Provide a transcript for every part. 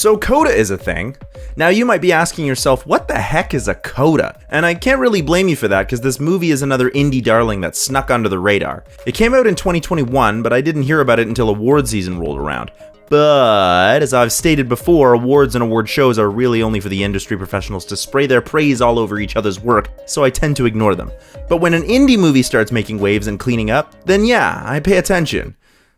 So CODA is a thing. Now you might be asking yourself, what the heck is a CODA? And I can't really blame you for that because this movie is another indie darling that snuck under the radar. It came out in 2021, but I didn't hear about it until award season rolled around. But, as I've stated before, awards and award shows are really only for the industry professionals to spray their praise all over each other's work, so I tend to ignore them. But when an indie movie starts making waves and cleaning up, then yeah, I pay attention.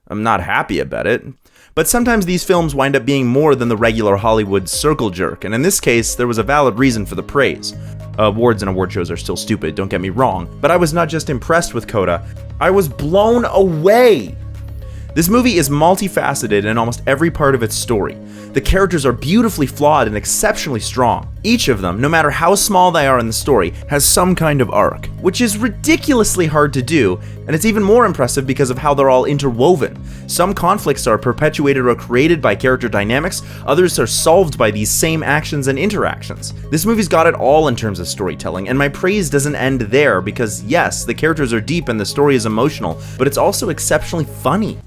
I'm not happy about it. But sometimes these films wind up being more than the regular Hollywood circle jerk, and in this case, there was a valid reason for the praise. Awards and award shows are still stupid, don't get me wrong, but I was not just impressed with CODA, I was blown away! This movie is multifaceted in almost every part of its story. The characters are beautifully flawed and exceptionally strong. Each of them, no matter how small they are in the story, has some kind of arc, which is ridiculously hard to do, and it's even more impressive because of how they're all interwoven. Some conflicts are perpetuated or created by character dynamics, others are solved by these same actions and interactions. This movie's got it all in terms of storytelling, and my praise doesn't end there because yes, the characters are deep and the story is emotional, but it's also exceptionally funny.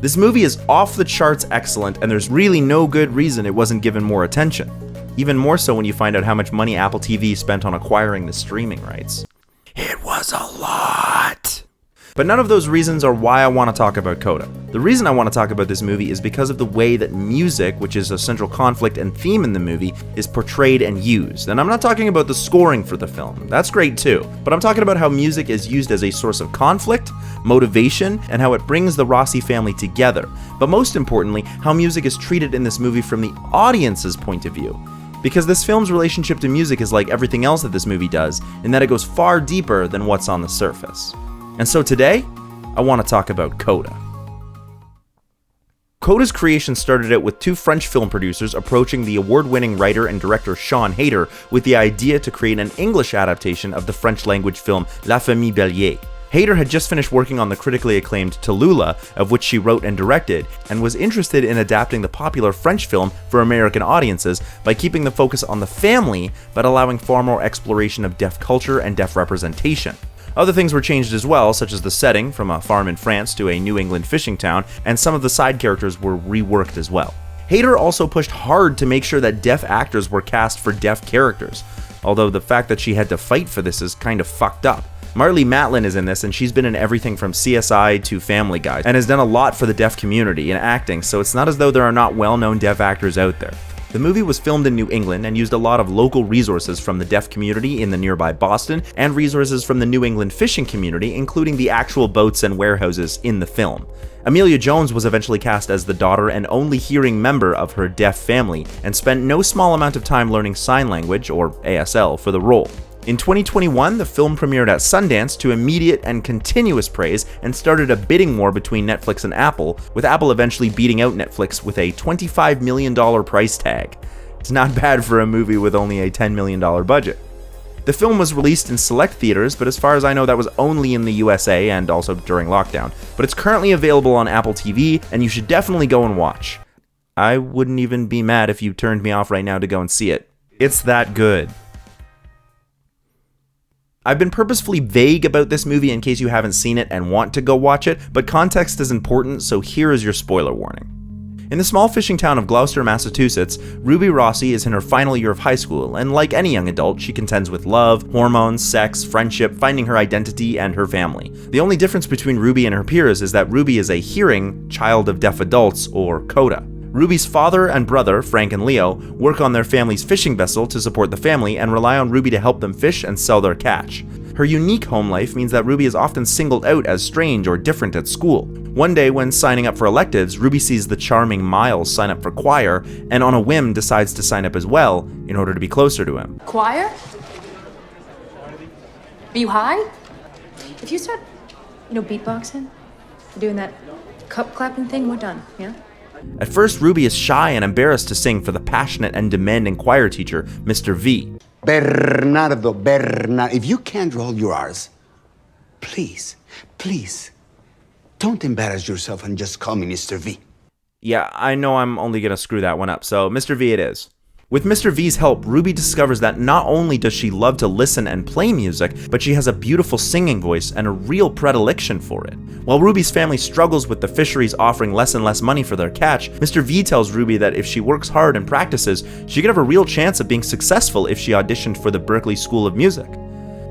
This movie is off the charts excellent, and there's really no good reason it wasn't given more attention. Even more so when you find out how much money Apple TV spent on acquiring the streaming rights. It was a lot! But none of those reasons are why I want to talk about CODA. The reason I want to talk about this movie is because of the way that music, which is a central conflict and theme in the movie, is portrayed and used. And I'm not talking about the scoring for the film, that's great too, but I'm talking about how music is used as a source of conflict, motivation, and how it brings the Rossi family together. But most importantly, how music is treated in this movie from the audience's point of view. Because this film's relationship to music is like everything else that this movie does, in that it goes far deeper than what's on the surface. And so today, I want to talk about CODA. CODA's creation started out with two French film producers approaching the award-winning writer and director Sean Hayter with the idea to create an English adaptation of the French-language film La Famille Bélier. Hayter had just finished working on the critically acclaimed Tallulah, of which she wrote and directed, and was interested in adapting the popular French film for American audiences by keeping the focus on the family, but allowing far more exploration of deaf culture and deaf representation. Other things were changed as well, such as the setting, from a farm in France to a New England fishing town, and some of the side characters were reworked as well. Hayter also pushed hard to make sure that deaf actors were cast for deaf characters, although the fact that she had to fight for this is kind of fucked up. Marlee Matlin is in this, and she's been in everything from CSI to Family Guy, and has done a lot for the deaf community in acting, so it's not as though there are not well-known deaf actors out there. The movie was filmed in New England and used a lot of local resources from the deaf community in the nearby Boston, and resources from the New England fishing community, including the actual boats and warehouses in the film. Amelia Jones was eventually cast as the daughter and only hearing member of her deaf family, and spent no small amount of time learning sign language, or ASL, for the role. In 2021, the film premiered at Sundance to immediate and continuous praise and started a bidding war between Netflix and Apple, with Apple eventually beating out Netflix with a $25 million price tag. It's not bad for a movie with only a $10 million budget. The film was released in select theaters, but as far as I know that was only in the USA and also during lockdown, but it's currently available on Apple TV, and you should definitely go and watch. I wouldn't even be mad if you turned me off right now to go and see it. It's that good. I've been purposefully vague about this movie in case you haven't seen it and want to go watch it, but context is important, so here is your spoiler warning. In the small fishing town of Gloucester, Massachusetts, Ruby Rossi is in her final year of high school, and like any young adult, she contends with love, hormones, sex, friendship, finding her identity, and her family. The only difference between Ruby and her peers is that Ruby is a hearing child of deaf adults, or CODA. Ruby's father and brother, Frank and Leo, work on their family's fishing vessel to support the family and rely on Ruby to help them fish and sell their catch. Her unique home life means that Ruby is often singled out as strange or different at school. One day, when signing up for electives, Ruby sees the charming Miles sign up for choir, and on a whim decides to sign up as well in order to be closer to him. Choir? Are you high? If you start, beatboxing, doing that cup clapping thing, we're done, yeah? At first, Ruby is shy and embarrassed to sing for the passionate and demanding choir teacher, Mr. V. Bernardo, if you can't roll your R's, please, don't embarrass yourself and just call me Mr. V. Yeah, I know I'm only gonna screw that one up, so Mr. V it is. With Mr. V's help, Ruby discovers that not only does she love to listen and play music, but she has a beautiful singing voice and a real predilection for it. While Ruby's family struggles with the fisheries offering less and less money for their catch, Mr. V tells Ruby that if she works hard and practices, she could have a real chance of being successful if she auditioned for the Berklee School of Music.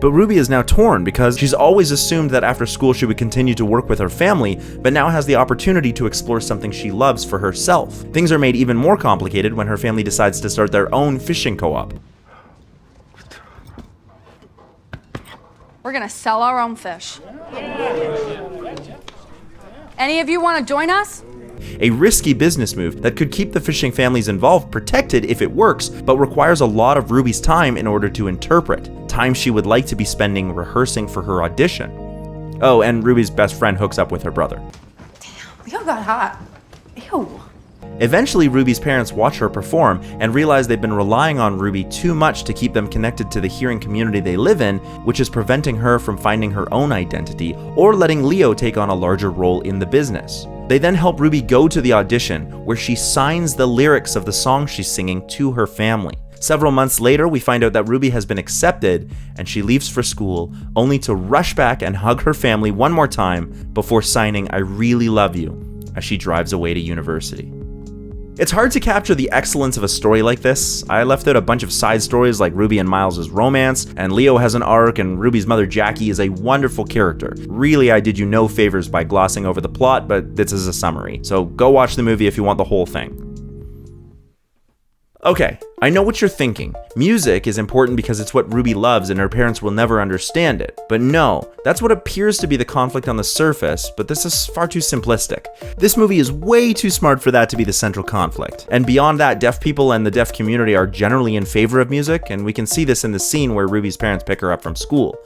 But Ruby is now torn because she's always assumed that after school she would continue to work with her family, but now has the opportunity to explore something she loves for herself. Things are made even more complicated when her family decides to start their own fishing co-op. We're gonna sell our own fish. Any of you want to join us? A risky business move that could keep the fishing families involved protected if it works, but requires a lot of Ruby's time in order to interpret. Time she would like to be spending rehearsing for her audition. Oh, and Ruby's best friend hooks up with her brother. Leo got hot. Ew. Eventually, Ruby's parents watch her perform and realize they've been relying on Ruby too much to keep them connected to the hearing community they live in, which is preventing her from finding her own identity or letting Leo take on a larger role in the business. They then help Ruby go to the audition, where she signs the lyrics of the song she's singing to her family. Several months later, we find out that Ruby has been accepted, and she leaves for school, only to rush back and hug her family one more time before signing "I really love you" as she drives away to university. It's hard to capture the excellence of a story like this. I left out a bunch of side stories like Ruby and Miles' romance, and Leo has an arc, and Ruby's mother Jackie is a wonderful character. Really, I did you no favors by glossing over the plot, but this is a summary, so go watch the movie if you want the whole thing. Okay, I know what you're thinking. Music is important because it's what Ruby loves and her parents will never understand it. But no, that's what appears to be the conflict on the surface, but this is far too simplistic. This movie is way too smart for that to be the central conflict. And beyond that, deaf people and the deaf community are generally in favor of music, and we can see this in the scene where Ruby's parents pick her up from school.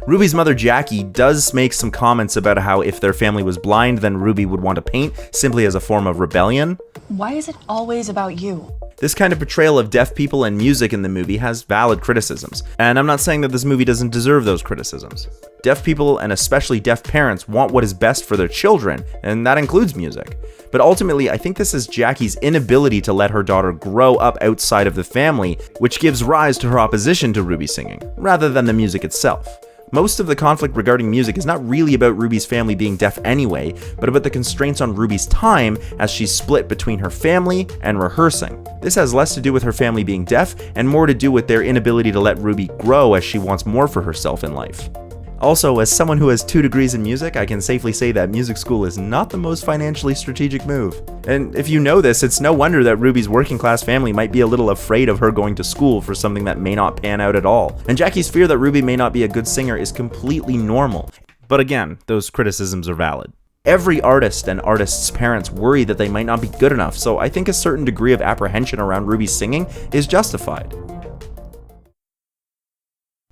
Ruby's mother Jackie does make some comments about how if their family was blind, then Ruby would want to paint, simply as a form of rebellion. Why is it always about you? This kind of portrayal of deaf people and music in the movie has valid criticisms, and I'm not saying that this movie doesn't deserve those criticisms. Deaf people, and especially deaf parents, want what is best for their children, and that includes music. But ultimately, I think this is Jackie's inability to let her daughter grow up outside of the family, which gives rise to her opposition to Ruby singing, rather than the music itself. Most of the conflict regarding music is not really about Ruby's family being deaf anyway, but about the constraints on Ruby's time as she's split between her family and rehearsing. This has less to do with her family being deaf and more to do with their inability to let Ruby grow as she wants more for herself in life. Also, as someone who has 2 degrees in music, I can safely say that music school is not the most financially strategic move. And if you know this, it's no wonder that Ruby's working class family might be a little afraid of her going to school for something that may not pan out at all. And Jackie's fear that Ruby may not be a good singer is completely normal. But again, those criticisms are valid. Every artist and artists' parents worry that they might not be good enough, so I think a certain degree of apprehension around Ruby's singing is justified.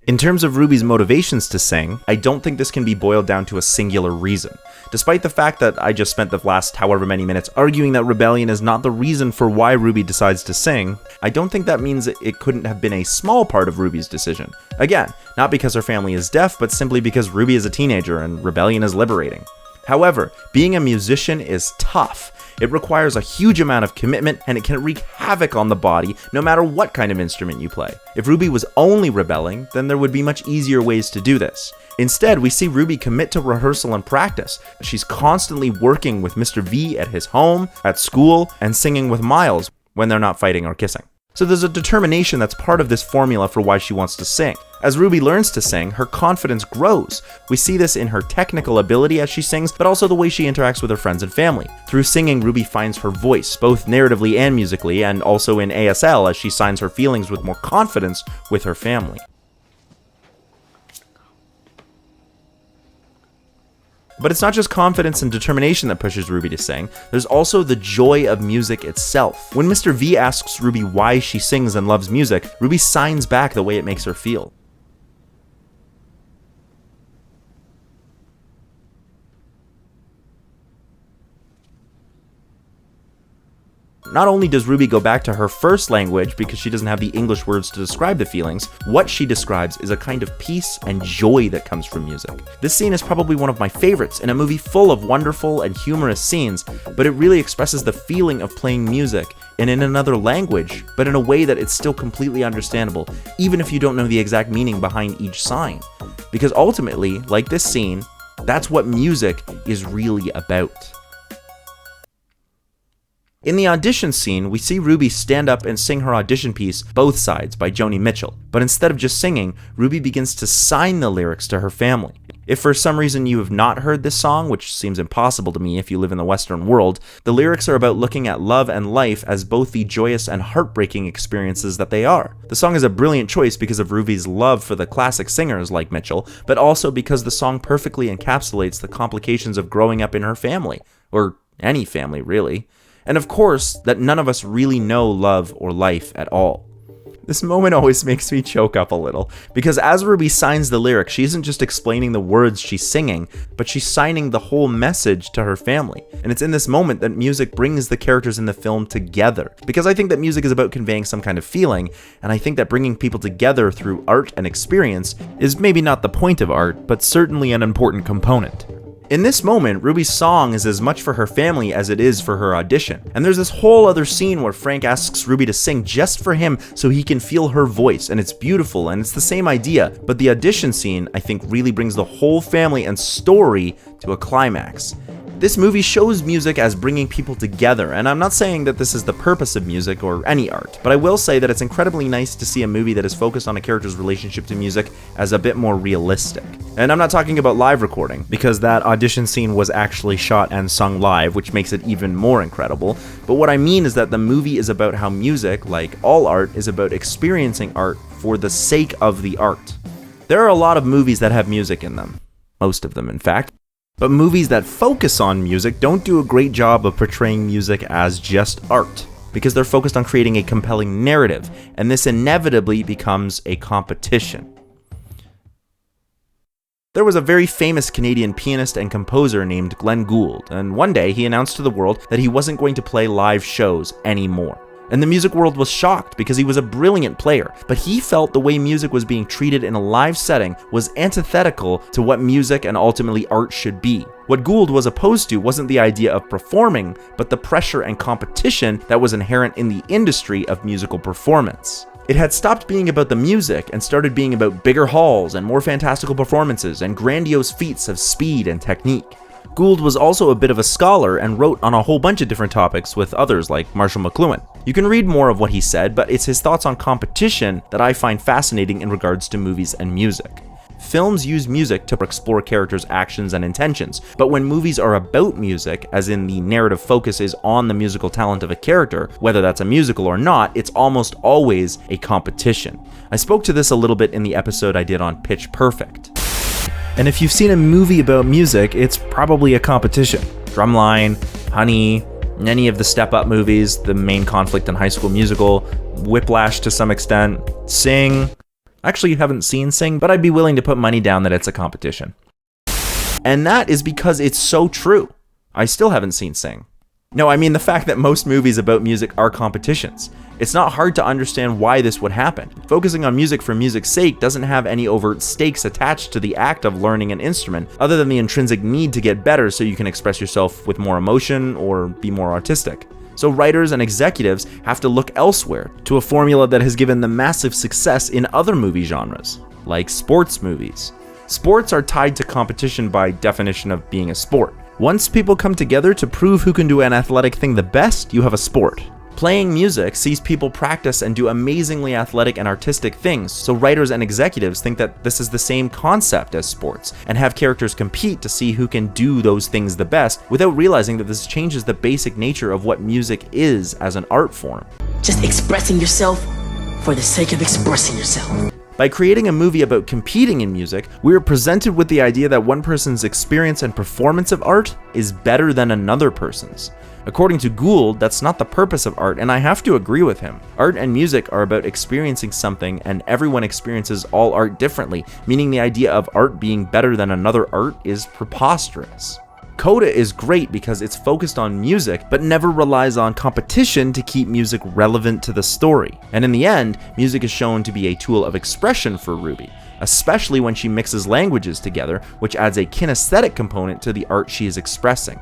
In terms of Ruby's motivations to sing, I don't think this can be boiled down to a singular reason. Despite the fact that I just spent the last however many minutes arguing that rebellion is not the reason for why Ruby decides to sing, I don't think that means it couldn't have been a small part of Ruby's decision. Again, not because her family is deaf, but simply because Ruby is a teenager and rebellion is liberating. However, being a musician is tough. It requires a huge amount of commitment, and it can wreak havoc on the body no matter what kind of instrument you play. If Ruby was only rebelling, then there would be much easier ways to do this. Instead, we see Ruby commit to rehearsal and practice. She's constantly working with Mr. V at his home, at school, and singing with Miles when they're not fighting or kissing. So there's a determination that's part of this formula for why she wants to sing. As Ruby learns to sing, her confidence grows. We see this in her technical ability as she sings, but also the way she interacts with her friends and family. Through singing, Ruby finds her voice, both narratively and musically, and also in ASL as she signs her feelings with more confidence with her family. But it's not just confidence and determination that pushes Ruby to sing, there's also the joy of music itself. When Mr. V asks Ruby why she sings and loves music, Ruby signs back the way it makes her feel. Not only does Ruby go back to her first language because she doesn't have the English words to describe the feelings, what she describes is a kind of peace and joy that comes from music. This scene is probably one of my favorites in a movie full of wonderful and humorous scenes, but it really expresses the feeling of playing music and in another language, but in a way that it's still completely understandable, even if you don't know the exact meaning behind each sign. Because ultimately, like this scene, that's what music is really about. In the audition scene, we see Ruby stand up and sing her audition piece, Both Sides, by Joni Mitchell. But instead of just singing, Ruby begins to sign the lyrics to her family. If for some reason you have not heard this song, which seems impossible to me if you live in the Western world, the lyrics are about looking at love and life as both the joyous and heartbreaking experiences that they are. The song is a brilliant choice because of Ruby's love for the classic singers like Mitchell, but also because the song perfectly encapsulates the complications of growing up in her family, or any family really. And of course, that none of us really know love or life at all. This moment always makes me choke up a little, because as Ruby signs the lyric, she isn't just explaining the words she's singing, but she's signing the whole message to her family. And it's in this moment that music brings the characters in the film together, because I think that music is about conveying some kind of feeling, and I think that bringing people together through art and experience is maybe not the point of art, but certainly an important component. In this moment, Ruby's song is as much for her family as it is for her audition. And there's this whole other scene where Frank asks Ruby to sing just for him so he can feel her voice, and it's beautiful, and it's the same idea, but the audition scene, I think, really brings the whole family and story to a climax. This movie shows music as bringing people together, and I'm not saying that this is the purpose of music or any art, but I will say that it's incredibly nice to see a movie that is focused on a character's relationship to music as a bit more realistic. And I'm not talking about live recording, because that audition scene was actually shot and sung live, which makes it even more incredible, but what I mean is that the movie is about how music, like all art, is about experiencing art for the sake of the art. There are a lot of movies that have music in them, most of them in fact. But movies that focus on music don't do a great job of portraying music as just art, because they're focused on creating a compelling narrative, and this inevitably becomes a competition. There was a very famous Canadian pianist and composer named Glenn Gould, and one day he announced to the world that he wasn't going to play live shows anymore. And the music world was shocked because he was a brilliant player, but he felt the way music was being treated in a live setting was antithetical to what music and ultimately art should be. What Gould was opposed to wasn't the idea of performing, but the pressure and competition that was inherent in the industry of musical performance. It had stopped being about the music and started being about bigger halls and more fantastical performances and grandiose feats of speed and technique. Gould was also a bit of a scholar and wrote on a whole bunch of different topics with others like Marshal McLuhan. You can read more of what he said, but it's his thoughts on competition that I find fascinating in regards to movies and music. Films use music to explore characters' actions and intentions, but when movies are about music, as in the narrative focus is on the musical talent of a character, whether that's a musical or not, it's almost always a competition. I spoke to this a little bit in the episode I did on Pitch Perfect. And if you've seen a movie about music, it's probably a competition. Drumline, Honey, any of the Step Up movies, the main conflict in High School Musical, Whiplash to some extent, Sing. Actually, you haven't seen Sing, but I'd be willing to put money down that it's a competition. And that is because it's so true. I still haven't seen Sing. No, I mean the fact that most movies about music are competitions. It's not hard to understand why this would happen. Focusing on music for music's sake doesn't have any overt stakes attached to the act of learning an instrument, other than the intrinsic need to get better so you can express yourself with more emotion or be more artistic. So writers and executives have to look elsewhere to a formula that has given them massive success in other movie genres, like sports movies. Sports are tied to competition by definition of being a sport. Once people come together to prove who can do an athletic thing the best, you have a sport. Playing music sees people practice and do amazingly athletic and artistic things, so writers and executives think that this is the same concept as sports, and have characters compete to see who can do those things the best, without realizing that this changes the basic nature of what music is as an art form. Just expressing yourself for the sake of expressing yourself. By creating a movie about competing in music, we are presented with the idea that one person's experience and performance of art is better than another person's. According to Gould, that's not the purpose of art, and I have to agree with him. Art and music are about experiencing something, and everyone experiences all art differently, meaning the idea of art being better than another art is preposterous. CODA is great because it's focused on music, but never relies on competition to keep music relevant to the story. And in the end, music is shown to be a tool of expression for Ruby, especially when she mixes languages together, which adds a kinesthetic component to the art she is expressing.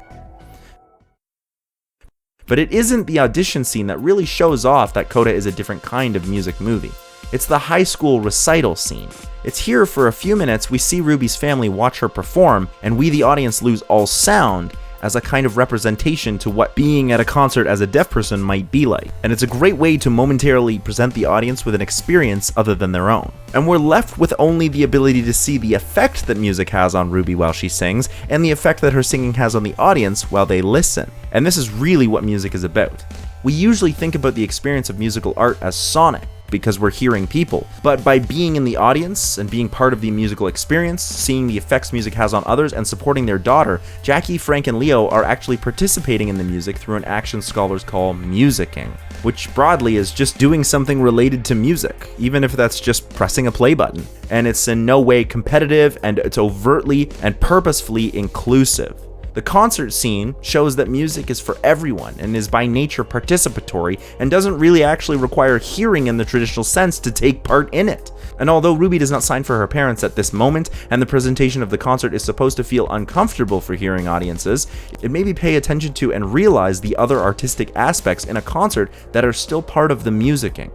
But it isn't the audition scene that really shows off that CODA is a different kind of music movie. It's the high school recital scene. It's here for a few minutes we see Ruby's family watch her perform, and we the audience lose all sound as a kind of representation to what being at a concert as a deaf person might be like. And it's a great way to momentarily present the audience with an experience other than their own. And we're left with only the ability to see the effect that music has on Ruby while she sings, and the effect that her singing has on the audience while they listen. And this is really what music is about. We usually think about the experience of musical art as sonic, because we're hearing people. But by being in the audience and being part of the musical experience, seeing the effects music has on others, and supporting their daughter, Jackie, Frank, and Leo are actually participating in the music through an action scholars call musicking, which broadly is just doing something related to music, even if that's just pressing a play button. And it's in no way competitive, and it's overtly and purposefully inclusive. The concert scene shows that music is for everyone and is by nature participatory and doesn't really actually require hearing in the traditional sense to take part in it. And although Ruby does not sign for her parents at this moment, and the presentation of the concert is supposed to feel uncomfortable for hearing audiences, it may be pay attention to and realize the other artistic aspects in a concert that are still part of the musicking.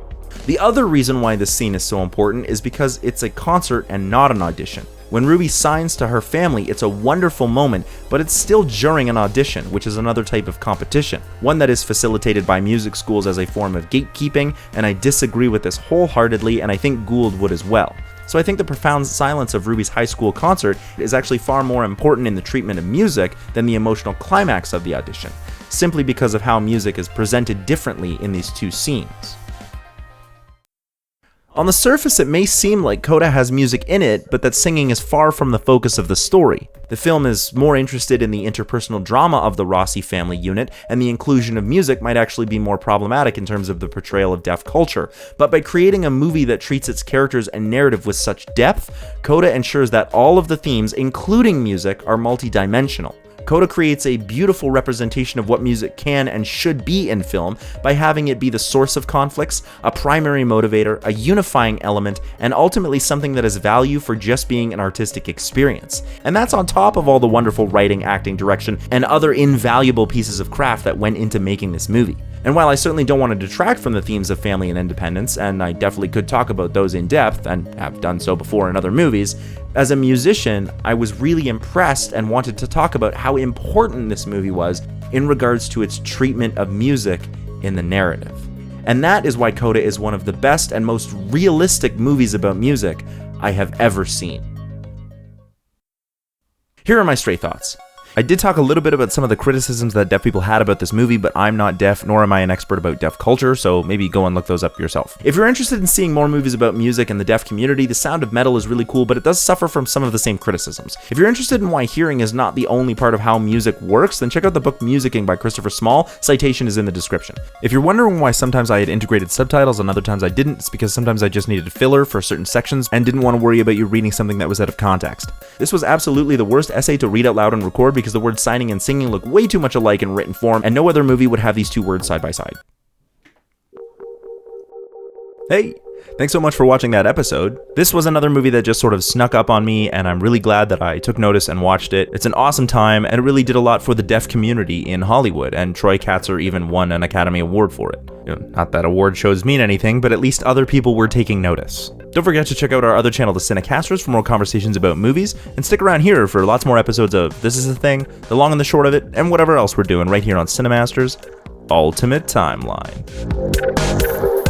The other reason why this scene is so important is because it's a concert and not an audition. When Ruby signs to her family, it's a wonderful moment, but it's still during an audition, which is another type of competition, one that is facilitated by music schools as a form of gatekeeping, and I disagree with this wholeheartedly, and I think Gould would as well. So I think the profound silence of Ruby's high school concert is actually far more important in the treatment of music than the emotional climax of the audition, simply because of how music is presented differently in these two scenes. On the surface, it may seem like CODA has music in it, but that singing is far from the focus of the story. The film is more interested in the interpersonal drama of the Rossi family unit, and the inclusion of music might actually be more problematic in terms of the portrayal of deaf culture. But by creating a movie that treats its characters and narrative with such depth, CODA ensures that all of the themes, including music, are multidimensional. CODA creates a beautiful representation of what music can and should be in film by having it be the source of conflicts, a primary motivator, a unifying element, and ultimately something that has value for just being an artistic experience. And that's on top of all the wonderful writing, acting, direction, and other invaluable pieces of craft that went into making this movie. And while I certainly don't want to detract from the themes of family and independence, and I definitely could talk about those in depth, and have done so before in other movies, as a musician, I was really impressed and wanted to talk about how important this movie was in regards to its treatment of music in the narrative. And that is why CODA is one of the best and most realistic movies about music I have ever seen. Here are my stray thoughts. I did talk a little bit about some of the criticisms that deaf people had about this movie, but I'm not deaf, nor am I an expert about deaf culture, so maybe go and look those up yourself. If you're interested in seeing more movies about music and the deaf community, The Sound of Metal is really cool, but it does suffer from some of the same criticisms. If you're interested in why hearing is not the only part of how music works, then check out the book Musicking by Christopher Small. Citation is in the description. If you're wondering why sometimes I had integrated subtitles and other times I didn't, it's because sometimes I just needed filler for certain sections and didn't want to worry about you reading something that was out of context. This was absolutely the worst essay to read out loud and record because the words signing and singing look way too much alike in written form, and no other movie would have these two words side by side. Hey, thanks so much for watching that episode. This was another movie that just sort of snuck up on me, and I'm really glad that I took notice and watched it. It's an awesome time, and it really did a lot for the deaf community in Hollywood, and Troy Katzer even won an Academy Award for it. You know, not that award shows mean anything, but at least other people were taking notice. Don't forget to check out our other channel, the Cinemasters, for more conversations about movies, and stick around here for lots more episodes of This Is the Thing, The Long and the Short of It, and whatever else we're doing right here on Cinemasters Ultimate Timeline.